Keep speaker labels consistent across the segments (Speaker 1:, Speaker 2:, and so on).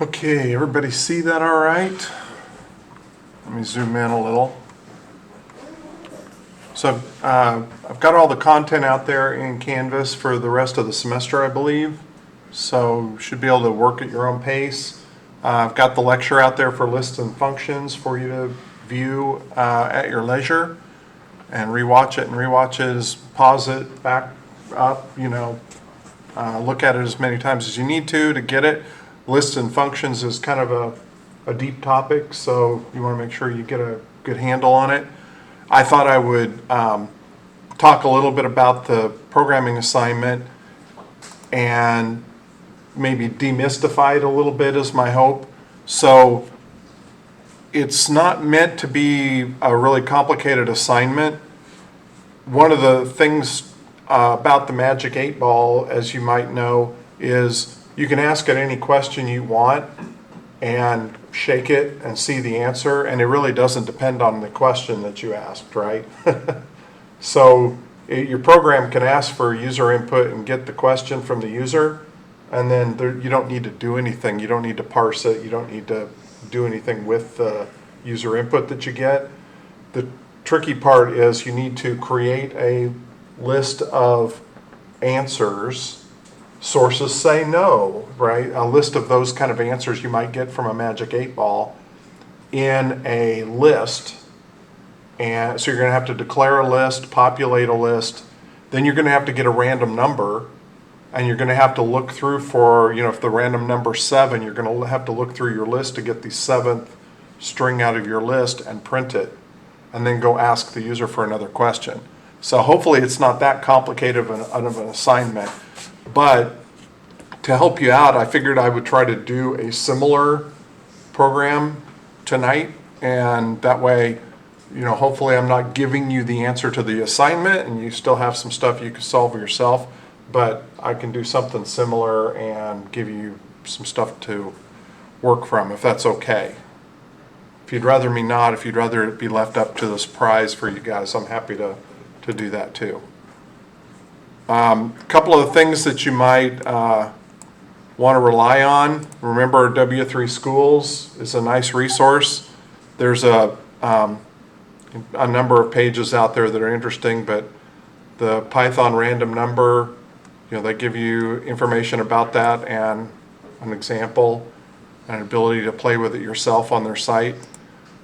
Speaker 1: Okay, everybody see that all right? Let me zoom in a little. So I've got all the content out there in Canvas for the rest of the semester, I believe. So you should be able to work at your own pace. I've got the lecture out there for lists and functions for you to view at your leisure and rewatch it, pause it, back up, look at it as many times as you need to get it. Lists and functions is kind of a deep topic, so you want to make sure you get a good handle on it. I thought I would talk a little bit about the programming assignment and maybe demystify it a little bit is my hope. So it's not meant to be a really complicated assignment. One of the things about the Magic 8 Ball, as you might know, is you can ask it any question you want and shake it and see the answer, and it really doesn't depend on the question that you asked, right? So your program can ask for user input and get the question from the user, and then you don't need to do anything. You don't need to parse it. You don't need to do anything with the user input that you get. The tricky part is you need to create a list of answers. Sources say no, right? A list of those kind of answers you might get from a Magic 8 Ball in a list. And so you're going to have to declare a list, populate a list. Then you're going to have to get a random number, and you're going to have to look through for, if the random number's 7, you're going to have to look through your list to get the 7th string out of your list and print it, and then go ask the user for another question. So hopefully it's not that complicated of an assignment. But to help you out, I figured I would try to do a similar program tonight, and that way, hopefully I'm not giving you the answer to the assignment and you still have some stuff you can solve yourself, but I can do something similar and give you some stuff to work from, if that's okay. If you'd rather me not, if you'd rather it be left up to the surprise for you guys, I'm happy to do that too. A couple of things that you might want to rely on. Remember, W3 Schools is a nice resource. There's a number of pages out there that are interesting, but the Python random number, they give you information about that and an example and an ability to play with it yourself on their site.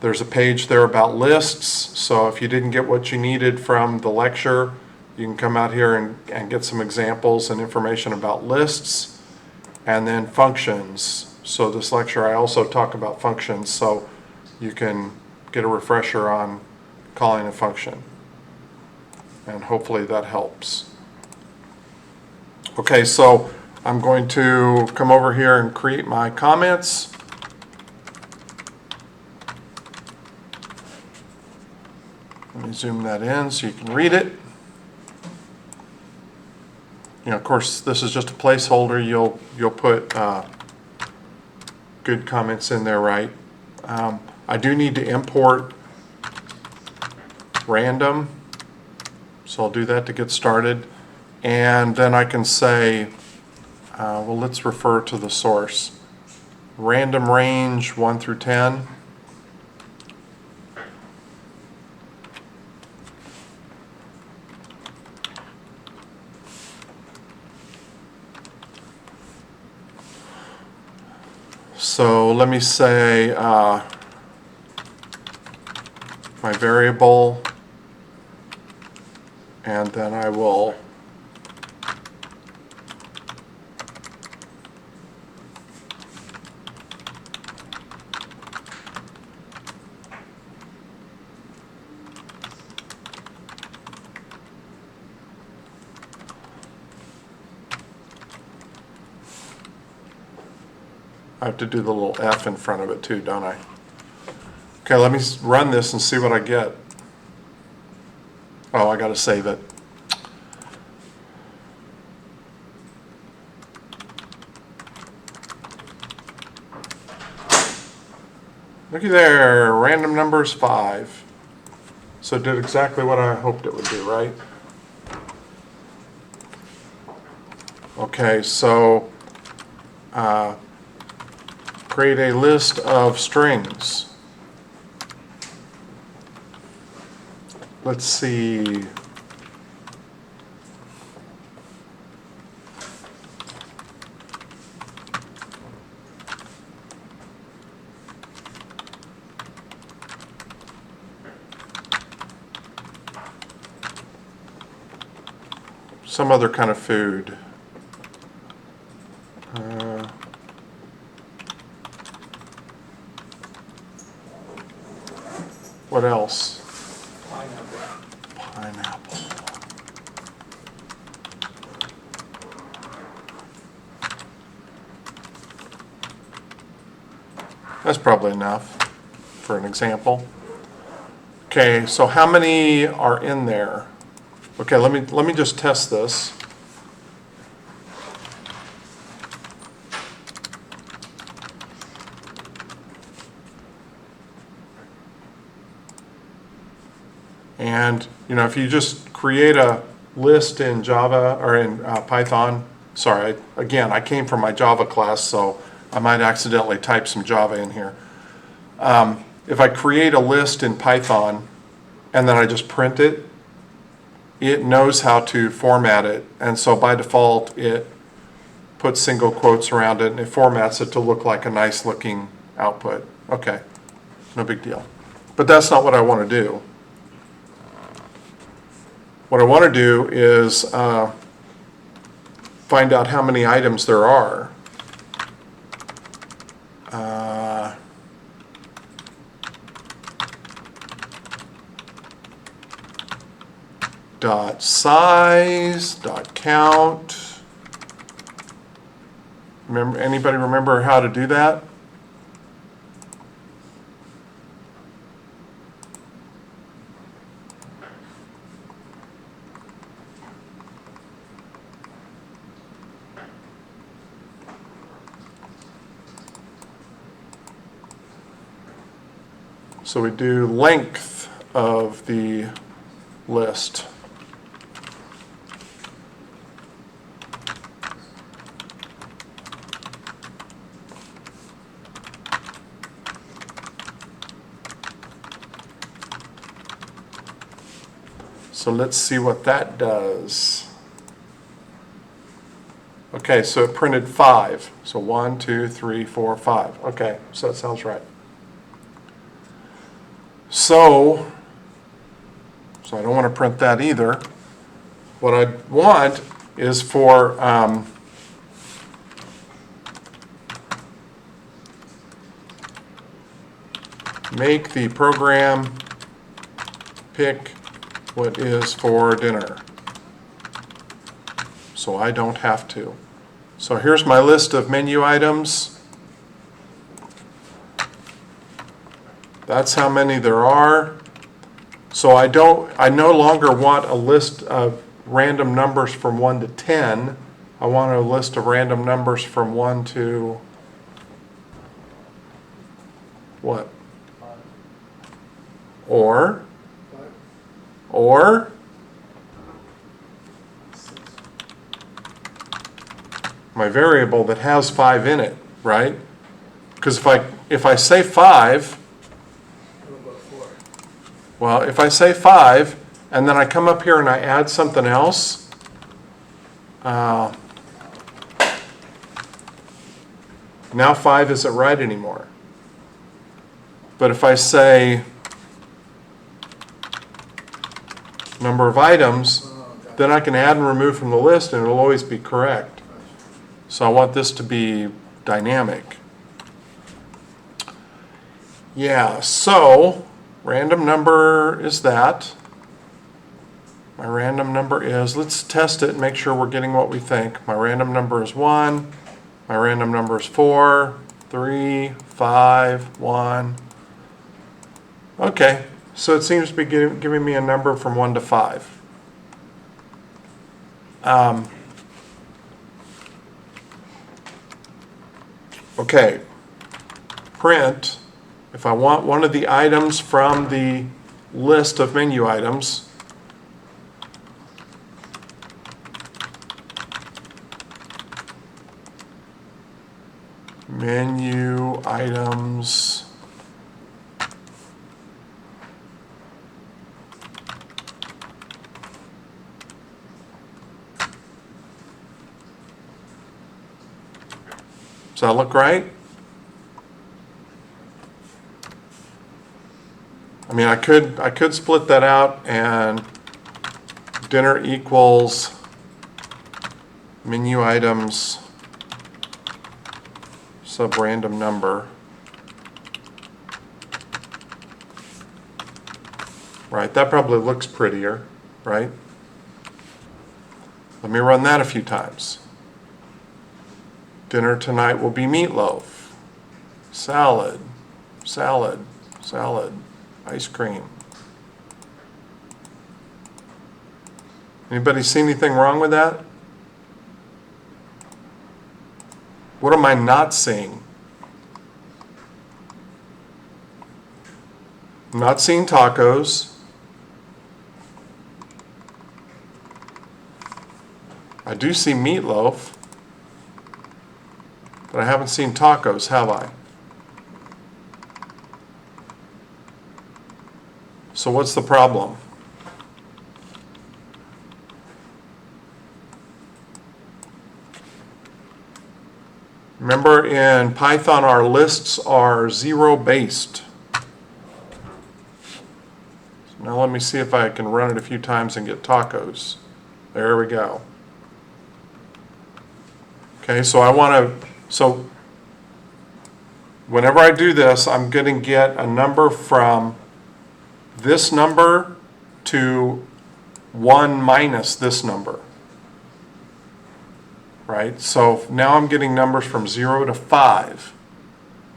Speaker 1: There's a page there about lists, so if you didn't get what you needed from the lecture, you can come out here and get some examples and information about lists. And then functions. So this lecture I also talk about functions, so you can get a refresher on calling a function. And hopefully that helps. Okay, so I'm going to come over here and create my comments. Let me zoom that in so you can read it. Of course, this is just a placeholder. You'll put good comments in there, right? I do need to import random, so I'll do that to get started. And then I can say, let's refer to the source. Random range 1 through 10. So let me say my variable, and then I will I have to do the little F in front of it too, don't I? Okay, let me run this and see what I get. Oh, I got to save it. Looky there, random numbers 5. So it did exactly what I hoped it would do, right? Okay, so create a list of strings. Let's see. Some other kind of food. What else? Pineapple. That's probably enough for an example. Okay, so how many are in there? Okay, let me just test this. And if you just create a list in Java or in Python, sorry, again, I came from my Java class, so I might accidentally type some Java in here. If I create a list in Python and then I just print it, it knows how to format it, and so by default it puts single quotes around it and it formats it to look like a nice looking output. Okay, no big deal. But that's not what I want to do. What I want to do is find out how many items there are. Dot size, dot count. Anybody remember how to do that? So we do length of the list. So let's see what that does. Okay, so it printed 5. So 1, 2, 3, 4, 5. Okay, so that sounds right. So I don't want to print that either. What I want is for make the program pick what is for dinner, so I don't have to. So here's my list of menu items. That's how many there are. So I no longer want a list of random numbers from 1 to 10. I want a list of random numbers from 1 to what? Or my variable that has 5 in it, right? Because if I say 5, well, if I say 5 and then I come up here and I add something else, now 5 isn't right anymore. But if I say number of items, then I can add and remove from the list and it'll always be correct. So I want this to be dynamic. Yeah, so random number is that. My random number is, let's test it and make sure we're getting what we think. My random number is 1. My random number is 4, 3, 5, 1. Okay, so it seems to be giving me a number from 1 to 5. Okay, print, if I want one of the items from the list of menu items, menu items does that look right? I mean, I could split that out and dinner equals menu items sub-random number. Right, that probably looks prettier, right? Let me run that a few times. Dinner tonight will be meatloaf, salad, salad, salad, ice cream. Anybody see anything wrong with that? What am I not seeing? I'm not seeing tacos. I do see meatloaf, but I haven't seen tacos, have I? So what's the problem? Remember, in Python, our lists are zero-based. So now let me see if I can run it a few times and get tacos. There we go. Okay, so whenever I do this, I'm going to get a number from this number to 1 minus this number. Right? So now I'm getting numbers from 0 to 5.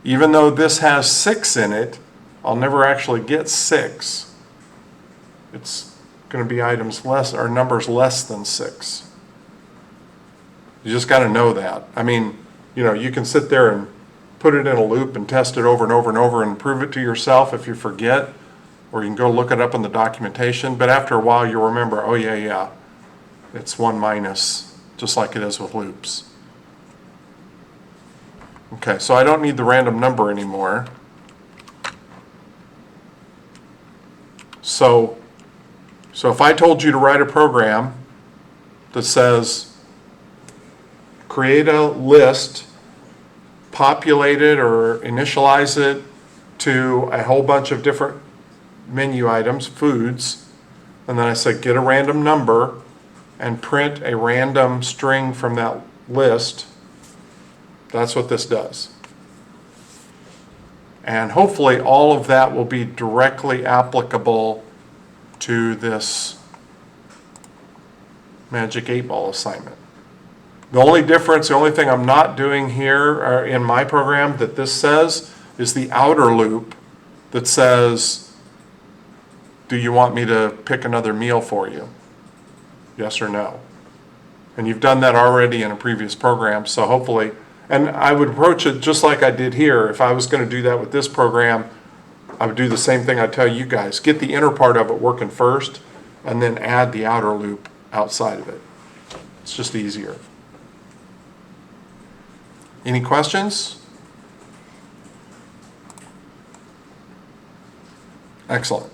Speaker 1: Even though this has 6 in it, I'll never actually get 6. It's going to be items less or numbers less than 6. You just got to know that. I mean, you can sit there and put it in a loop and test it over and over and over and prove it to yourself if you forget, or you can go look it up in the documentation. But after a while, you'll remember, oh yeah, it's 1 minus. Just like it is with loops. Okay, so I don't need the random number anymore. So if I told you to write a program that says create a list, populate it or initialize it to a whole bunch of different menu items, foods, and then I said get a random number and print a random string from that list, that's what this does. And hopefully all of that will be directly applicable to this Magic 8-Ball assignment. The only difference, the only thing I'm not doing here in my program that this says is the outer loop that says, do you want me to pick another meal for you? Yes or no? And you've done that already in a previous program, so hopefully, and I would approach it just like I did here. If I was going to do that with this program, I would do the same thing I tell you guys. Get the inner part of it working first, and then add the outer loop outside of it. It's just easier. Any questions? Excellent.